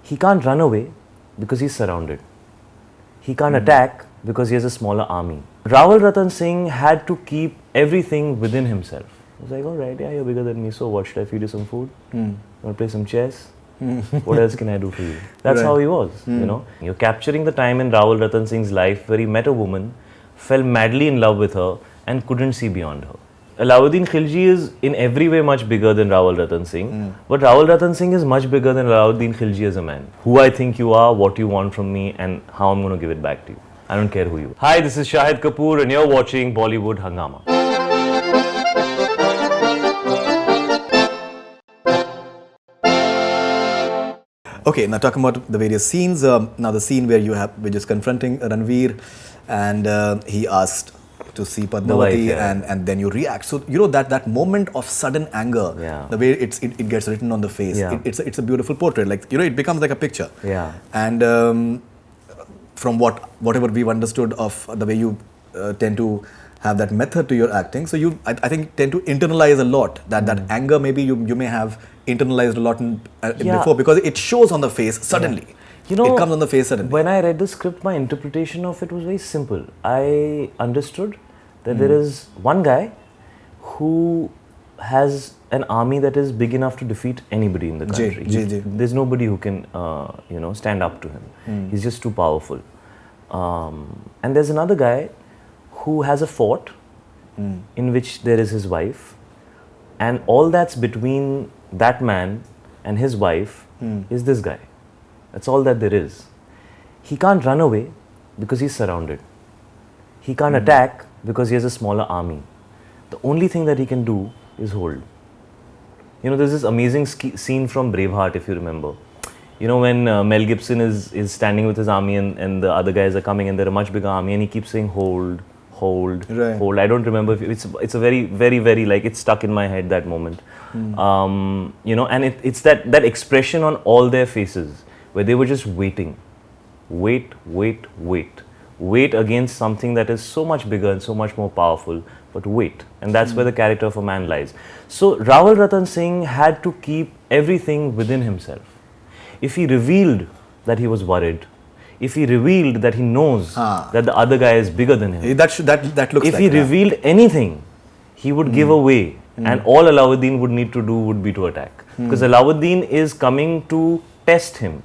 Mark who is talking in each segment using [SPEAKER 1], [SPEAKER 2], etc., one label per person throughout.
[SPEAKER 1] He can't run away because he's surrounded. He can't attack because he has a smaller army. Rawal Ratan Singh had to keep everything within himself. He was like, all right, yeah, you're bigger than me, so what? Should I feed you some food? Want to play some chess? What else can I do for you? That's how he was, you know. You're capturing the time in Rawal Ratan Singh's life where he met a woman, fell madly in love with her and couldn't see beyond her. Alauddin Khalji is in every way much bigger than Rawal Ratan Singh, but Rawal Ratan Singh is much bigger than Alauddin Khalji as a man. Who I think you are, what you want from me, and how I'm going to give it back to you. I don't care who you are. Hi, this is Shahid Kapoor and you're watching Bollywood Hungama.
[SPEAKER 2] Okay, now talking about the various scenes. Now the scene where we're just confronting Ranveer, and he asked to see Padmaavat, and then you react. So you know that moment of sudden anger, the way it gets written on the face. It's a beautiful portrait. Like, you know, it becomes like a picture. And from whatever we've understood of the way you tend to have that method to your acting, so you I think tend to internalize a lot. That anger maybe you may have internalized a lot before, because it shows on the face suddenly. You know, it comes on the face suddenly.
[SPEAKER 1] When I read the script, my interpretation of it was very simple. I understood that there is one guy who has an army that is big enough to defeat anybody in the country. There's nobody who can, stand up to him. He's just too powerful. And there's another guy who has a fort in which there is his wife, and all that's between that man and his wife is this guy. That's all that there is. He can't run away because he's surrounded. He can't attack because he has a smaller army. The only thing that he can do is hold. You know, there's this amazing scene from Braveheart, if you remember. You know, when Mel Gibson is standing with his army and the other guys are coming and they're a much bigger army, and he keeps saying hold, hold, hold. I don't remember if it's a very, very, very, like, it's stuck in my head, that moment. You know, and it's that expression on all their faces where they were just waiting. Wait against something that is so much bigger and so much more powerful, but wait. And that's where the character of a man lies. So Rawal Ratan Singh had to keep everything within himself. If he revealed that he was worried, if he revealed that he knows that the other guy is bigger than him,
[SPEAKER 2] that looks
[SPEAKER 1] if he revealed anything, he would give away, and all Alauddin would need to do would be to attack. Because Alauddin is coming to test him.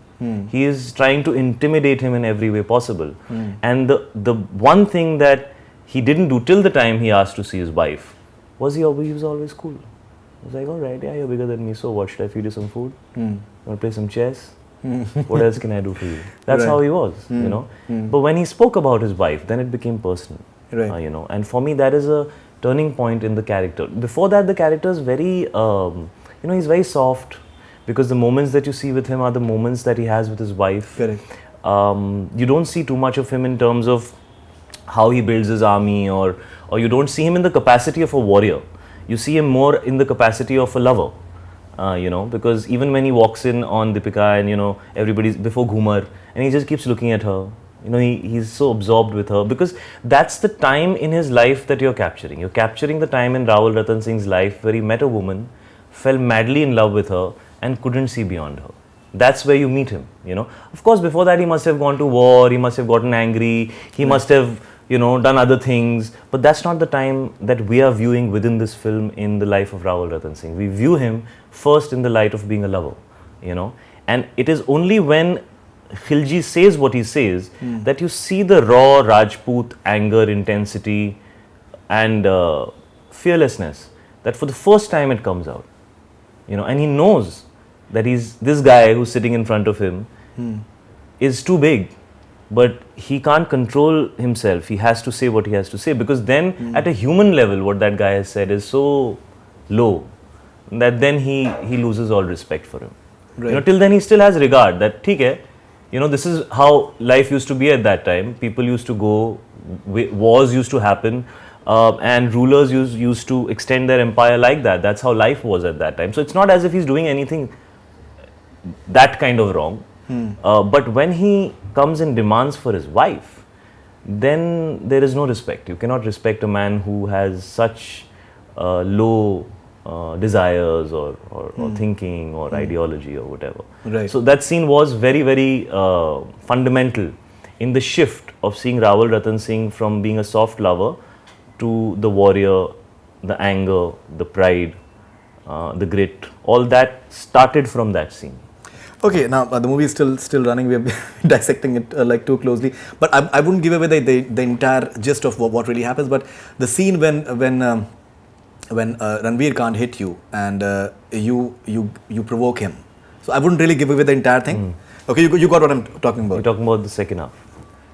[SPEAKER 1] He is trying to intimidate him in every way possible. And the one thing that he didn't do till the time he asked to see his wife was he was always cool. He was like, all right, yeah, you're bigger than me, so what? Should I feed you some food? Want to play some chess? What else can I do for you? That's how he was, you know. But when he spoke about his wife, then it became personal, you know. And for me, that is a turning point in the character. Before that, the character is very, he's very soft, because the moments that you see with him are the moments that he has with his wife.
[SPEAKER 2] Correct.
[SPEAKER 1] You don't see too much of him in terms of how he builds his army, or you don't see him in the capacity of a warrior. You see him more in the capacity of a lover, you know, because even when he walks in on Deepika and, you know, everybody's before Ghumar, and he just keeps looking at her, you know, he's so absorbed with her, because that's the time in his life that you're capturing. You're capturing the time in Rawal Ratan Singh's life where he met a woman, fell madly in love with her, and couldn't see beyond her. That's where you meet him, you know. Of course, before that, he must have gone to war, he must have gotten angry, he must have, you know, done other things. But that's not the time that we are viewing within this film in the life of Rawal Ratan Singh. We view him first in the light of being a lover, you know. And it is only when Khalji says what he says that you see the raw Rajput anger, intensity, and fearlessness, that for the first time it comes out, you know. And he knows that this guy who's sitting in front of him is too big, but he can't control himself. He has to say what he has to say, because then at a human level, what that guy has said is so low that then he loses all respect for him. You know, till then he still has regard that, theek hai, you know, this is how life used to be at that time. People used to go, wars used to happen, and rulers used to extend their empire like that. That's how life was at that time. So it's not as if he's doing anything that kind of wrong. But when he comes and demands for his wife, then there is no respect. You cannot respect a man who has such low desires or thinking or ideology or whatever.
[SPEAKER 2] Right.
[SPEAKER 1] So that scene was very, very fundamental in the shift of seeing Rawal Ratan Singh from being a soft lover to the warrior, the anger, the pride, the grit. All that started from that scene.
[SPEAKER 2] Okay, now the movie is still running. We are dissecting it like too closely, but I wouldn't give away the entire gist of what really happens. But the scene when Ranveer can't hit you and you provoke him, so I wouldn't really give away the entire thing. Okay, you got what I'm talking about.
[SPEAKER 1] You're talking about the second half.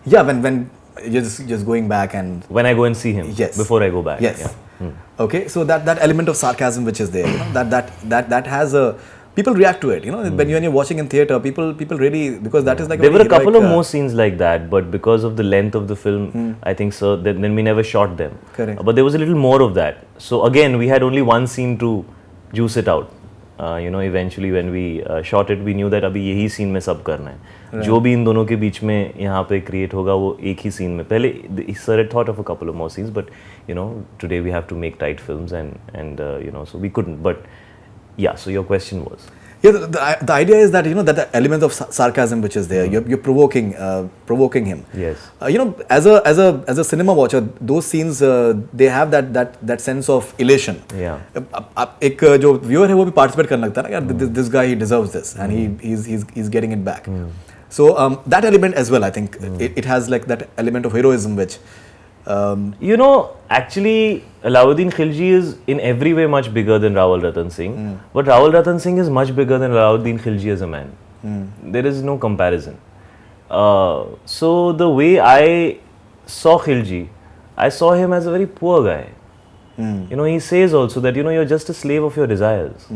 [SPEAKER 2] Yeah, when you're just going back and
[SPEAKER 1] when I go and see him.
[SPEAKER 2] Yes.
[SPEAKER 1] Before I go back.
[SPEAKER 2] Yes.
[SPEAKER 1] Yeah.
[SPEAKER 2] Okay, so that element of sarcasm which is there, you know, that has a people react to it. You know, when you're watching in theater, people really, because that is like
[SPEAKER 1] there were a couple of more scenes like that, but because of the length of the film, I think so. Then we never shot them.
[SPEAKER 2] Correct.
[SPEAKER 1] But there was a little more of that. So again, we had only one scene to juice it out. You know, eventually when we shot it, we knew that अभी यही scene में सब करना है. जो भी इन दोनों के बीच में यहाँ पे create होगा वो एक ही scene में. पहले sir had thought of a couple of more scenes, but you know, today we have to make tight films and you know, so we couldn't. But yeah, so your question was.
[SPEAKER 2] Yeah, the idea is that, you know, that the element of sarcasm which is there, you're provoking him.
[SPEAKER 1] Yes.
[SPEAKER 2] You know, as a cinema watcher, those scenes they have that sense of elation.
[SPEAKER 1] Yeah.
[SPEAKER 2] एक जो viewer है वो भी participate करने लगता है ना यार, this guy, he deserves this and he's getting it back. So that element as well, I think it has like that element of heroism which.
[SPEAKER 1] You know, actually, Alauddin Khalji is in every way much bigger than Rawal Ratan Singh, but Rawal Ratan Singh is much bigger than Alauddin Khalji as a man. There is no comparison. So the way I saw Khalji, I saw him as a very poor guy. You know, he says also that, you know, you're just a slave of your desires.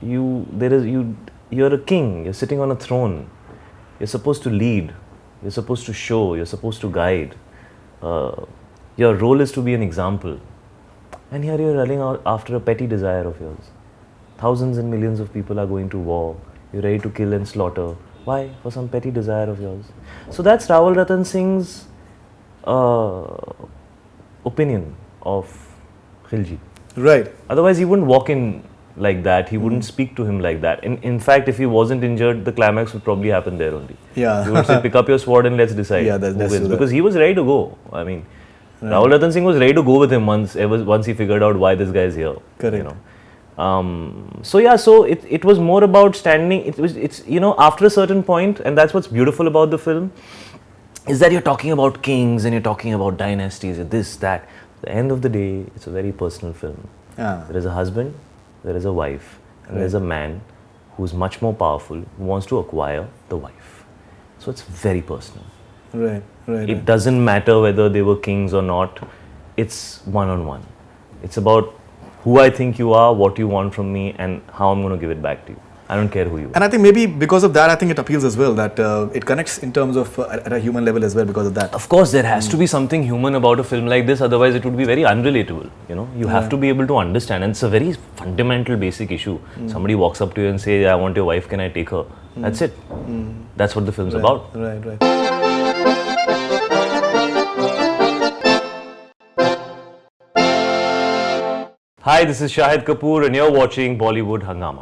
[SPEAKER 1] You're a king. You're sitting on a throne. You're supposed to lead. You're supposed to show. You're supposed to guide. Your role is to be an example, and here you're running out after a petty desire of yours. Thousands and millions of people are going to war. You're ready to kill and slaughter. Why? For some petty desire of yours. So that's Rawal Ratan Singh's opinion of Khalji.
[SPEAKER 2] Right.
[SPEAKER 1] Otherwise, he wouldn't walk in like that. He wouldn't speak to him like that. In fact, if he wasn't injured, the climax would probably happen there only.
[SPEAKER 2] Yeah.
[SPEAKER 1] He would say, pick up your sword and let's decide
[SPEAKER 2] Yeah,
[SPEAKER 1] who
[SPEAKER 2] that's
[SPEAKER 1] wins.
[SPEAKER 2] true.
[SPEAKER 1] Because he was ready to go. I mean, Rawal Ratan Singh was ready to go with him once he figured out why this guy is here.
[SPEAKER 2] Correct.
[SPEAKER 1] You know. So yeah, so it was more about standing. It's you know, after a certain point, and that's what's beautiful about the film, is that you're talking about kings and you're talking about dynasties and this, that. At the end of the day, it's a very personal film.
[SPEAKER 2] Yeah.
[SPEAKER 1] There is a husband, there is a wife, and there is a man who's much more powerful, who wants to acquire the wife. So it's very personal.
[SPEAKER 2] Right.
[SPEAKER 1] It doesn't matter whether they were kings or not. It's one-on-one. It's about who I think you are, what you want from me, and how I'm going to give it back to you. I don't care who you are.
[SPEAKER 2] And I think maybe because of that, I think it appeals as well, that it connects in terms of at a human level as well because of that.
[SPEAKER 1] Of course, there has to be something human about a film like this, otherwise it would be very unrelatable. You know, you have to be able to understand, and it's a very fundamental, basic issue. Somebody walks up to you and says, "I want your wife, can I take her?" That's it. That's what the film's about.
[SPEAKER 2] Right.
[SPEAKER 1] Hi, this is Shahid Kapoor, and you're watching Bollywood Hungama.